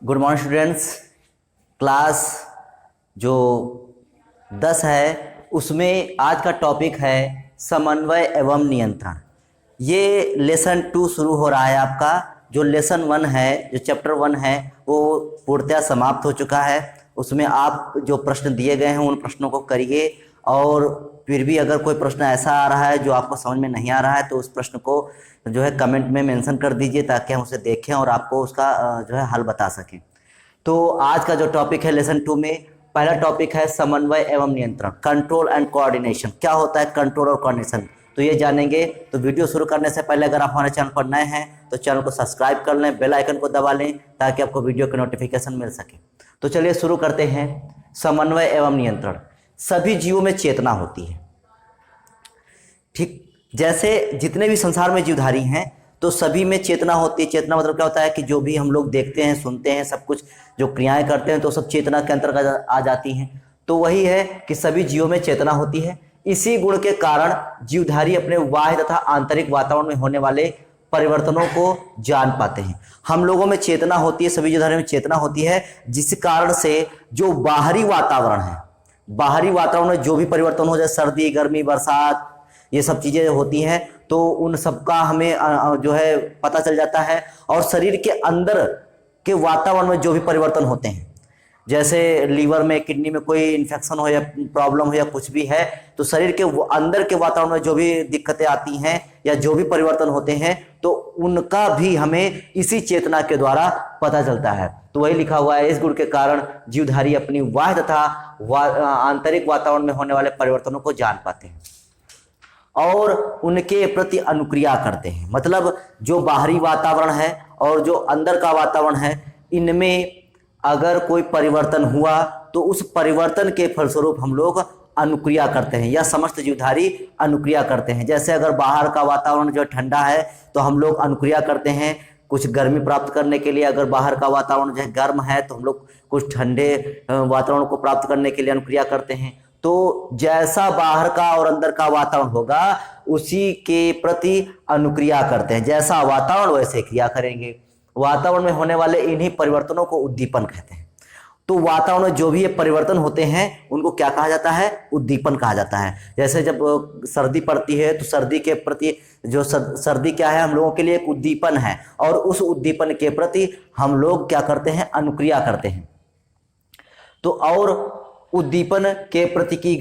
Good morning students. Class जो 10 है उसमें आज का टॉपिक है समन्वय एवं नियंत्रण। ये लेसन 2 शुरू हो रहा है आपका। जो लेसन 1 है, जो चैप्टर 1 है, वो पूर्णतः समाप्त हो चुका है। उसमें आप जो प्रश्न दिए गए हैं उन प्रश्नों को करिए, और फिर भी अगर कोई प्रश्न ऐसा आ रहा है जो आपको समझ में नहीं आ रहा है तो उस प्रश्न को जो है कमेंट में मेंशन कर दीजिए, ताकि हम उसे देखें और आपको उसका जो है हल बता सकें। तो आज का जो टॉपिक है लेसन 2 में, पहला टॉपिक है समन्वय एवं नियंत्रण, कंट्रोल एंड कोऑर्डिनेशन। क्या होता है कंट्रोल और कोऑर्डिनेशन, तो ये जानेंगे। तो वीडियो शुरू करने से पहले अगर आप हमारे चैनल पर नए हैं तो चैनल को सब्सक्राइब कर लें, बेल आइकन को दबा लें ताकि आपको वीडियो की नोटिफिकेशन मिल सके। तो चलिए शुरू करते हैं। समन्वय एवं नियंत्रण। सभी जीवों में चेतना होती है, ठीक जैसे जितने भी संसार में जीवधारी हैं तो सभी में चेतना होती है। चेतना मतलब क्या होता है कि जो भी हम लोग देखते हैं, सुनते हैं, सब कुछ जो क्रियाएं करते हैं तो सब चेतना के अंतर्गत आ जाती हैं। तो वही है कि सभी जीवों में चेतना होती है। इसी गुण के कारण जीवधारी अपने बाह्य तथा आंतरिक वातावरण में होने वाले परिवर्तनों को जान पाते हैं। हम लोगों में चेतना होती है, सभी जीवधारी में चेतना होती है, जिस कारण से जो बाहरी वातावरण है, बाहरी वातावरण में जो भी परिवर्तन हो जाए, सर्दी, गर्मी, बरसात, ये सब चीजें होती हैं, तो उन सबका हमें जो है पता चल जाता है। और शरीर के अंदर के वातावरण में जो भी परिवर्तन होते हैं, जैसे लीवर में, किडनी में कोई इन्फेक्शन हो या प्रॉब्लम हो या कुछ भी है, तो शरीर के अंदर के वातावरण में जो भी दिक्कतें आती हैं या जो भी परिवर्तन होते हैं तो उनका भी हमें इसी चेतना के द्वारा पता चलता है। तो वही लिखा हुआ है, इस गुण के कारण जीवधारी अपनी बाह्य तथा आंतरिक वातावरण में होने वाले परिवर्तनों को जान पाते हैं और उनके प्रति अनुक्रिया करते हैं। मतलब जो बाहरी वातावरण है और जो अंदर का वातावरण है, इनमें अगर कोई परिवर्तन हुआ तो उस परिवर्तन के फलस्वरूप हम लोग अनुक्रिया करते हैं या समस्त जीवधारी अनुक्रिया करते हैं। जैसे अगर बाहर का वातावरण जो ठंडा है तो हम लोग अनुक्रिया करते हैं कुछ गर्मी प्राप्त करने के लिए। अगर बाहर का वातावरण जो है गर्म है तो हम लोग कुछ ठंडे वातावरण को प्राप्त करने के लिए अनुक्रिया करते हैं। तो जैसा बाहर का और अंदर का वातावरण होगा उसी के प्रति अनुक्रिया करते हैं। जैसा वातावरण वैसे क्रिया करेंगे। वातावरण में होने वाले इन्हीं परिवर्तनों को उद्दीपन कहते हैं। तो वातावरण में जो भी ये परिवर्तन होते हैं उनको क्या कहा जाता है? उद्दीपन कहा जाता है। जैसे जब सर्दी पड़ती है तो सर्दी के प्रति जो सर्दी क्या है, हम लोगों के लिए एक उद्दीपन है, और उस उद्दीपन के प्रति हम लोग क्या करते हैं? अनुक्रिया करते हैं। तो और उद्दीपन के प्रति की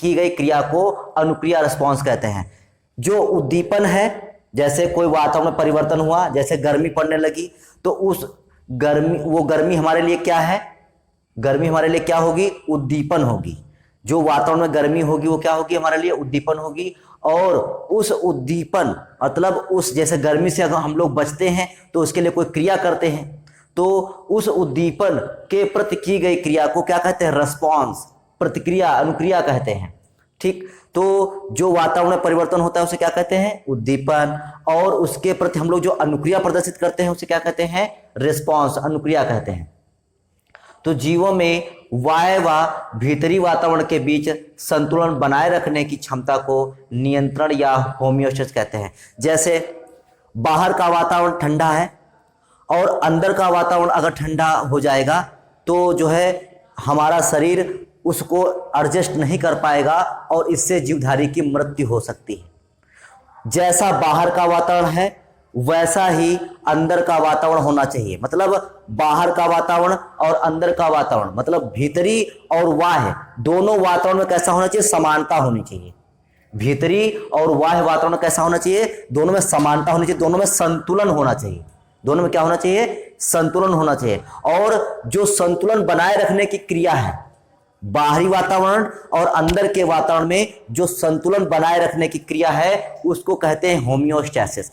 गई क्रिया को अनुक्रिया रिस्पॉन्स कहते हैं। जो उद्दीपन है, जैसे कोई वातावरण में परिवर्तन हुआ, जैसे गर्मी पड़ने लगी, तो उस गर्मी हमारे लिए क्या है? गर्मी हमारे लिए क्या होगी? उद्दीपन होगी। जो वातावरण में गर्मी होगी वो क्या होगी? हमारे लिए उद्दीपन होगी। और उस उद्दीपन मतलब उस जैसे गर्मी से अगर हम लोग बचते हैं तो उसके लिए कोई क्रिया करते हैं, तो उस उद्दीपन के प्रति की गई क्रिया को क्या कहते हैं? रिस्पॉन्स, प्रतिक्रिया, अनुक्रिया कहते हैं। ठीक, तो जो वातावरण में परिवर्तन होता है उसे क्या कहते हैं? उद्दीपन। और उसके प्रति हम लोग जो अनुक्रिया प्रदर्शित करते हैं उसे क्या कहते हैं? रिस्पॉन्स, अनुक्रिया कहते हैं। तो जीवों में बाह्य व भीतरी वातावरण के बीच संतुलन बनाए रखने की क्षमता को नियंत्रण या होमियोस्टेसिस कहते हैं। जैसे बाहर का वातावरण ठंडा है और अंदर का वातावरण अगर ठंडा हो जाएगा तो जो है हमारा शरीर उसको एडजस्ट नहीं कर पाएगा और इससे जीवधारी की मृत्यु हो सकती है। जैसा बाहर का वातावरण है वैसा ही अंदर का वातावरण होना चाहिए। मतलब बाहर का वातावरण और अंदर का वातावरण, मतलब भीतरी और बाह्य दोनों वातावरण में कैसा होना चाहिए? समानता होनी चाहिए। भीतरी और बाह्य वातावरण कैसा होना चाहिए? दोनों में समानता होनी चाहिए, दोनों में संतुलन होना चाहिए। दोनों में क्या होना चाहिए? संतुलन होना चाहिए। और जो संतुलन बनाए रखने की क्रिया है, बाहरी वातावरण और अंदर के वातावरण में जो संतुलन बनाए रखने की क्रिया है उसको कहते हैं होमियोस्टेसिस।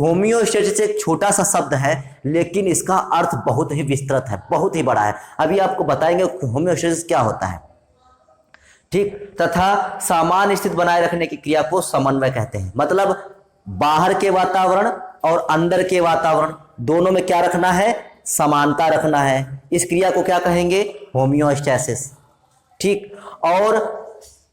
होमियोस्टेसिस एक छोटा सा शब्द है लेकिन इसका अर्थ बहुत ही विस्तृत है, बहुत ही बड़ा है। अभी आपको बताएंगे होमियोस्टेसिस क्या होता है। ठीक, तथा सामान्य स्थिति बनाए रखने की क्रिया को समन्वय कहते हैं। मतलब बाहर के वातावरण और अंदर के वातावरण दोनों में क्या रखना है? समानता रखना है। इस क्रिया को क्या कहेंगे? होमियोस्टेसिस। ठीक, और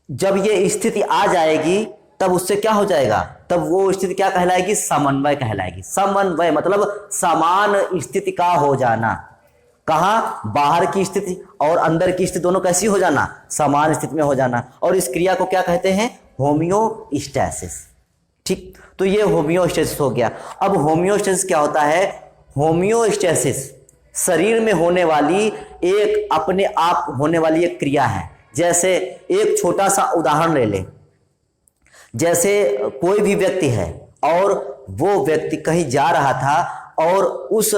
जब ये स्थिति आ जाएगी तब उससे क्या हो जाएगा, तब वो स्थिति क्या कहलाएगी, समन्वय कहलाएगी। समन्वय मतलब समान स्थिति का हो जाना। कहाँ, बाहर की स्थिति और अंदर की स्थिति दोनों कैसी हो जाना, समान स्थिति में हो जाना। और इस क्रिया को क्या कहते हैं, होमियोस्टैसिस। ठीक, तो ये होमियोस्टैसिस हो गया। अब होमियोस्टैसिस क्या होता है, होमियोस्टैसिस शरीर में होने वाली एक अपने आप होने वाली एक क्रिया है। जैसे एक छोटा सा उदाहरण ले लें, जैसे कोई भी व्यक्ति है और वो व्यक्ति कहीं जा रहा था और उस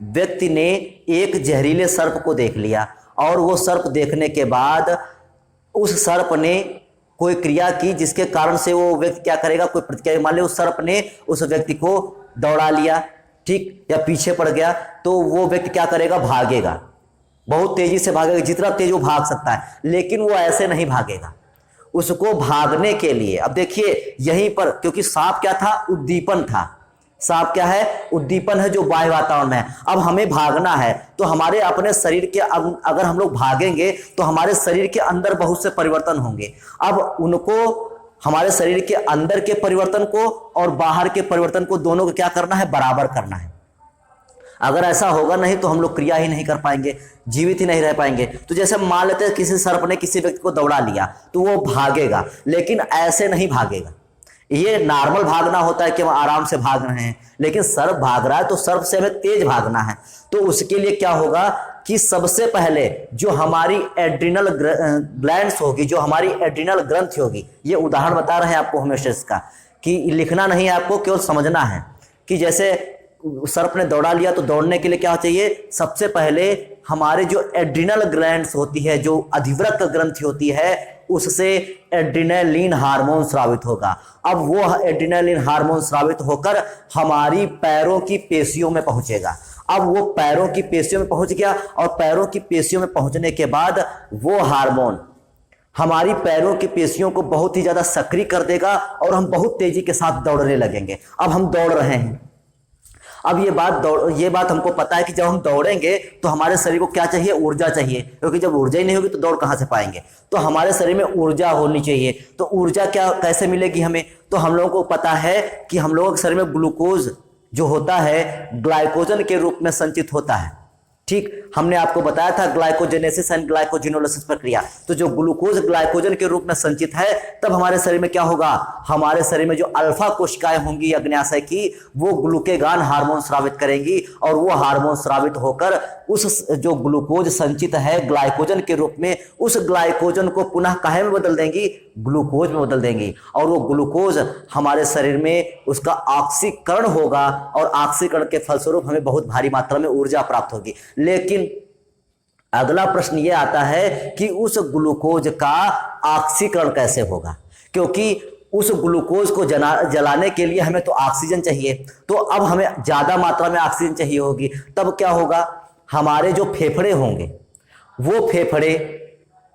व्यक्ति ने एक जहरीले सर्प को देख लिया और वो सर्प देखने के बाद उस सर्प ने कोई क्रिया की जिसके कारण से वो व्यक्ति क्या करेगा, कोई प्रतिक्रिया। मान लो उस सर्प ने उस व्यक्ति को दौड़ा लिया, ठीक, या पीछे पड़ गया, तो वो व्यक्ति क्या करेगा, भागेगा, बहुत तेजी से भागेगा, जितना तेज वो भाग सकता है। लेकिन वो ऐसे नहीं भागेगा, उसको भागने के लिए, अब देखिए यहीं पर, क्योंकि सांप क्या था, उद्दीपन था। सांप क्या है, उद्दीपन है जो बाह्य वातावरण में है। अब हमें भागना है तो हमारे अपने शरीर के अगर हम लोग भागेंगे तो हमारे शरीर के अंदर बहुत से परिवर्तन होंगे। अब उनको हमारे शरीर के अंदर के परिवर्तन को और बाहर के परिवर्तन को दोनों को क्या करना है, बराबर करना है। अगर ऐसा होगा नहीं तो हम लोग क्रिया ही नहीं कर पाएंगे, जीवित ही नहीं रह पाएंगे। तो जैसे मान लेते हैं किसी सर्प ने किसी व्यक्ति को दौड़ा लिया तो वो भागेगा, लेकिन ऐसे नहीं भागेगा। ये नॉर्मल भागना होता है कि हम आराम से भाग रहे हैं, लेकिन सर्प भाग रहा है तो सर्प से हमें तेज भागना है। तो उसके लिए क्या होगा कि सबसे पहले जो हमारी एड्रिनल ग्लैंड्स होगी, जो हमारी एड्रिनल ग्रंथि होगी, ये उदाहरण बता रहे हैं आपको होमियोस्टैसिस का, कि लिखना नहीं है आपको, केवल समझना है। कि जैसे सर्प ने दौड़ा लिया तो दौड़ने के लिए क्या चाहिए, सबसे पहले हमारे जो एड्रिनल ग्लैंड्स होती है, जो अधिवृक्क ग्रंथि होती है, उससे एड्रिनलिन हार्मोन स्रावित होगा। अब वो एड्रिनलिन हार्मोन स्रावित होकर हमारी पैरों की पेशियों में पहुंचेगा। अब वो पैरों की पेशियों में पहुंच गया और पैरों की पेशियों में पहुंचने के बाद वो हार्मोन हमारी पैरों की पेशियों को बहुत ही ज्यादा सक्रिय कर देगा और हम बहुत तेजी के साथ दौड़ने लगेंगे। अब हम दौड़ रहे हैं। अब ये बात हमको पता है कि जब हम दौड़ेंगे तो हमारे शरीर को क्या चाहिए, ऊर्जा चाहिए, क्योंकि जब ऊर्जा ही नहीं होगी तो दौड़ कहां से पाएंगे। तो हमारे शरीर में ऊर्जा होनी चाहिए। तो ऊर्जा क्या कैसे मिलेगी हमें, तो हम लोगों को पता है कि हम लोगों के शरीर में ग्लूकोज जो होता है ग्लाइकोजन के रूप में संचित होता है। ठीक, हमने आपको बताया था ग्लाइकोजेनेसिस एंड ग्लाइकोजिनोलिसिस प्रक्रिया। तो जो ग्लूकोज ग्लाइकोजन के रूप में संचित है, तब हमारे शरीर में क्या होगा, हमारे शरीर में जो अल्फा कोशिकाएं होंगी अग्न्याशय की, वो ग्लूकेगान हार्मोन स्रावित करेंगी और वो हार्मोन स्रावित होकर उस जो ग्लूकोज संचित है ग्लाइकोजन के रूप में, उस ग्लाइकोजन को पुनः काहे में बदल देंगी, ग्लूकोज में बदल देंगी। और वो ग्लूकोज हमारे शरीर में उसका ऑक्सीकरण होगा और ऑक्सीकरण के फलस्वरूप हमें बहुत भारी मात्रा में ऊर्जा प्राप्त होगी। लेकिन अगला प्रश्न यह आता है कि उस ग्लूकोज का ऑक्सीकरण कैसे होगा, क्योंकि उस ग्लूकोज को जलाने के लिए हमें तो ऑक्सीजन चाहिए। तो अब हमें ज्यादा मात्रा में ऑक्सीजन चाहिए होगी, तब क्या होगा, हमारे जो फेफड़े होंगे वो फेफड़े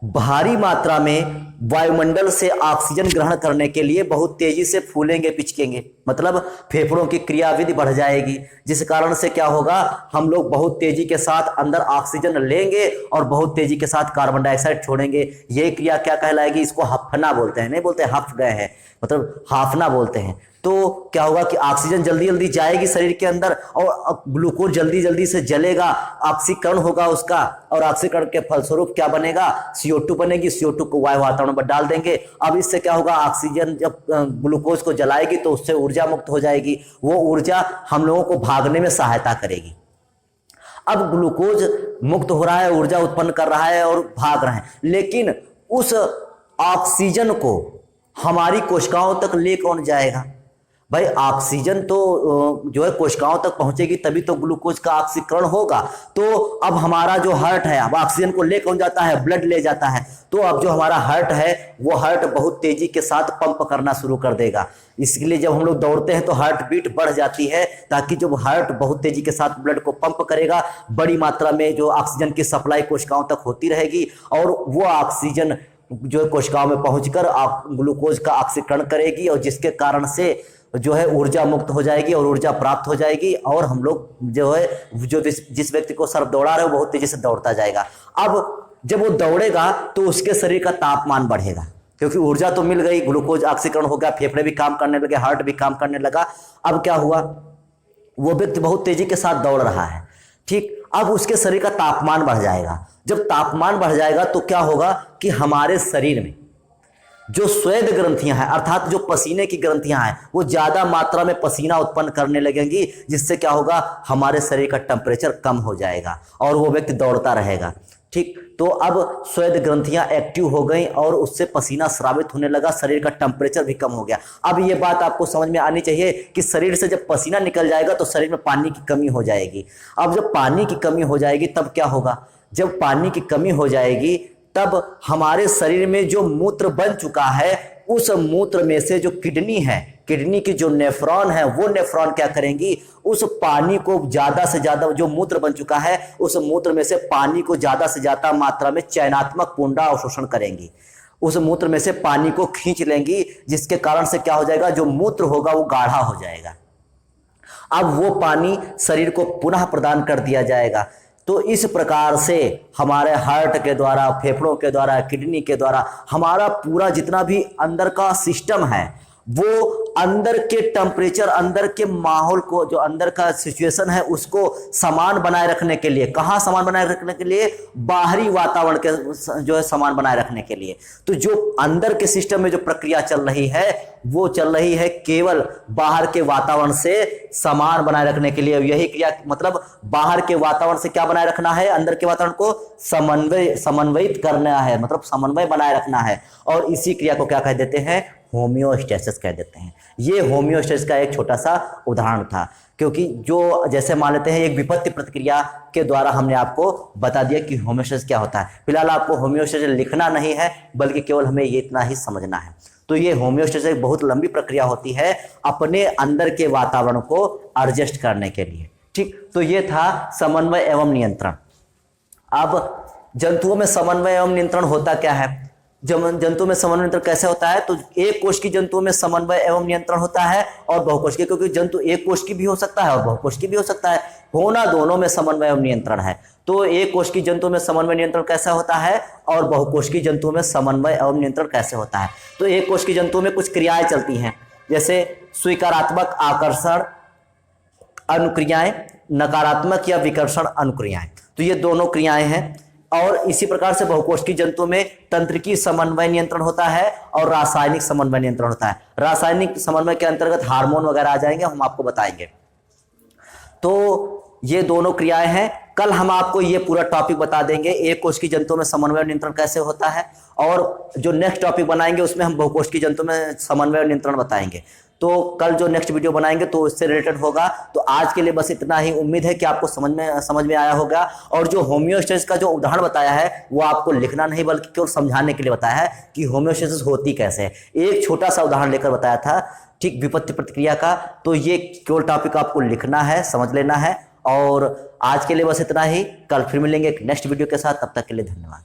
भारी मात्रा में वायुमंडल से ऑक्सीजन ग्रहण करने के लिए बहुत तेजी से फूलेंगे, पिचकेंगे, मतलब फेफड़ों की क्रियाविधि बढ़ जाएगी, जिस कारण से क्या होगा, हम लोग बहुत तेजी के साथ अंदर ऑक्सीजन लेंगे और बहुत तेजी के साथ कार्बन डाइऑक्साइड छोड़ेंगे। ये क्रिया क्या कहलाएगी, इसको हफना बोलते हैं, नहीं बोलते हफ गए हैं, मतलब हाफना बोलते हैं। तो क्या होगा कि ऑक्सीजन जल्दी जल्दी जाएगी शरीर के अंदर और ग्लूकोज जल्दी जल्दी से जलेगा, ऑक्सीकरण होगा उसका, और ऑक्सीकरण के फलस्वरूप क्या बनेगा, CO2 बनेगी। CO2 को वायु वातावरण में डाल देंगे। अब इससे क्या होगा, ऑक्सीजन जब ग्लूकोज को जलाएगी तो उससे ऊर्जा मुक्त हो जाएगी। वो ऊर्जा हम लोगों को भागने में सहायता करेगी। अब ग्लूकोज मुक्त हो रहा है, ऊर्जा उत्पन्न कर रहा है और भाग रहा है, लेकिन उस ऑक्सीजन को हमारी कोशिकाओं तक ले कौन जाएगा भाई। ऑक्सीजन तो जो है कोशिकाओं तक पहुंचेगी तभी तो ग्लूकोज का ऑक्सीकरण होगा। तो अब हमारा जो हार्ट है, अब ऑक्सीजन को ले कौन जाता है, ब्लड ले जाता है। तो अब जो हमारा हार्ट है वो हार्ट बहुत तेजी के साथ पंप करना शुरू कर देगा। इसलिए जब हम लोग दौड़ते हैं तो हार्ट बीट बढ़ जाती है, ताकि जब हार्ट बहुत तेजी के साथ ब्लड को पंप करेगा, बड़ी मात्रा में जो ऑक्सीजन की सप्लाई कोशिकाओं तक होती रहेगी और वो ऑक्सीजन जो कोशिकाओं में पहुंचकर ग्लूकोज का ऑक्सीकरण करेगी और जिसके कारण से जो है ऊर्जा मुक्त हो जाएगी और ऊर्जा प्राप्त हो जाएगी और हम लोग जो है जो जिस व्यक्ति को सर्प दौड़ा रहे हो बहुत तेजी से दौड़ता जाएगा। अब जब वो दौड़ेगा तो उसके शरीर का तापमान बढ़ेगा। क्योंकि ऊर्जा तो मिल गई, ग्लूकोज ऑक्सीकरण हो गया, फेफड़े भी काम करने लगे, हार्ट भी काम करने लगा। अब क्या हुआ, वो व्यक्ति बहुत तेजी के साथ दौड़ रहा है, ठीक। अब उसके शरीर का तापमान बढ़ जाएगा। जब तापमान बढ़ जाएगा तो क्या होगा कि हमारे शरीर में जो स्वेद ग्रंथियां हैं, अर्थात जो पसीने की ग्रंथियां हैं, वो ज्यादा मात्रा में पसीना उत्पन्न करने लगेंगी, जिससे क्या होगा, हमारे शरीर का टेम्परेचर कम हो जाएगा और वो व्यक्ति दौड़ता रहेगा, ठीक। तो अब स्वेद ग्रंथियां एक्टिव हो गई और उससे पसीना स्रावित होने लगा, शरीर का टेम्परेचर भी कम हो गया। अब ये बात आपको समझ में आनी चाहिए कि शरीर से जब पसीना निकल जाएगा तो शरीर में पानी की कमी हो जाएगी। अब जब पानी की कमी हो जाएगी तब क्या होगा, जब पानी की कमी हो जाएगी तब हमारे शरीर में जो मूत्र बन चुका है, उस मूत्र में से जो किडनी है, किडनी की जो नेफ्रॉन है, वो नेफ्रॉन क्या करेंगी, उस पानी को ज्यादा से ज्यादा, जो मूत्र बन चुका है उस मूत्र में से पानी को ज्यादा से ज्यादा मात्रा में चयनात्मक पुनरा अवशोषण करेंगी, उस मूत्र में से पानी को खींच लेंगी, जिसके कारण से क्या हो जाएगा, जो मूत्र होगा वो गाढ़ा हो जाएगा। अब वो पानी शरीर को पुनः प्रदान कर दिया जाएगा। तो इस प्रकार से हमारे हार्ट के द्वारा, फेफड़ों के द्वारा, किडनी के द्वारा हमारा पूरा जितना भी अंदर का सिस्टम है, वो अंदर के टेम्परेचर, अंदर के माहौल को, जो अंदर का सिचुएशन है उसको समान बनाए रखने के लिए, कहाँ समान बनाए रखने के लिए, बाहरी वातावरण के जो है समान बनाए रखने के लिए। तो जो अंदर के सिस्टम में जो प्रक्रिया चल रही है वो चल रही है केवल बाहर के वातावरण से समान बनाए रखने के लिए। यही क्रिया, मतलब बाहर के वातावरण से क्या बनाए रखना है, अंदर के वातावरण को समन्वयित करना है, मतलब समन्वय बनाए रखना है। और इसी क्रिया को क्या कह देते हैं, होम्योस्टेसिस कह देते हैं। ये होम्योस्टेसिस का एक छोटा सा उदाहरण था, क्योंकि जो जैसे मान लेते हैं एक विपत्ति प्रतिक्रिया के द्वारा हमने आपको बता दिया कि होम्योस्टेसिस क्या होता है। फिलहाल आपको होम्योस्टेसिस लिखना नहीं है, बल्कि केवल हमें ये इतना ही समझना है। तो ये होम्योस्टेसिस एक बहुत लंबी प्रक्रिया होती है अपने अंदर के वातावरण को एडजस्ट करने के लिए, ठीक। तो ये था समन्वय एवं नियंत्रण। अब जंतुओं में समन्वय एवं नियंत्रण होता क्या है, जंतु में समन्वय नियंत्रण कैसे होता है, तो एक कोश की जंतुओं में समन्वय एवं नियंत्रण होता है और बहुकोश की, क्योंकि जंतु एक कोश की भी हो सकता है और बहुकोश की भी हो सकता है, होना दोनों में समन्वय एवं नियंत्रण है। तो एक कोश की जंतुओं में समन्वय नियंत्रण कैसा होता है और बहुकोश की जंतुओं में समन्वय एवं नियंत्रण कैसे होता है। तो एक कोश की जंतुओं में कुछ क्रियाएं चलती हैं, जैसे स्वीकारात्मक आकर्षण अनुक्रियाएं, नकारात्मक या विकर्षण अनुक्रियाएं। तो ये दोनों क्रियाएं हैं। और इसी प्रकार से बहुकोश की जंतुओं में तंत्रिकी समन्वय नियंत्रण होता है और रासायनिक समन्वय नियंत्रण होता है। रासायनिक समन्वय के अंतर्गत हार्मोन वगैरह आ जाएंगे, हम आपको बताएंगे। तो ये दोनों क्रियाएं हैं। कल हम आपको ये पूरा टॉपिक बता देंगे, एक कोश की जंतुओं में समन्वय और नियंत्रण कैसे होता है, और जो नेक्स्ट टॉपिक बनाएंगे उसमें हम बहुकोश की जंतुओं में समन्वय और नियंत्रण बताएंगे। तो कल जो नेक्स्ट वीडियो बनाएंगे तो उससे रिलेटेड होगा। तो आज के लिए बस इतना ही। उम्मीद है कि आपको समझ में आया होगा। और जो होम्योस्टेसिस का जो उदाहरण बताया है वो आपको लिखना नहीं बल्कि केवल समझाने के लिए बताया है कि होम्योस्टेसिस होती कैसे है। एक छोटा सा उदाहरण लेकर बताया था, ठीक, विपत्ति प्रतिक्रिया का। तो ये केवल टॉपिक आपको लिखना है, समझ लेना है। और आज के लिए बस इतना ही। कल फिर मिलेंगे एक नेक्स्ट वीडियो के साथ। तब तक के लिए धन्यवाद।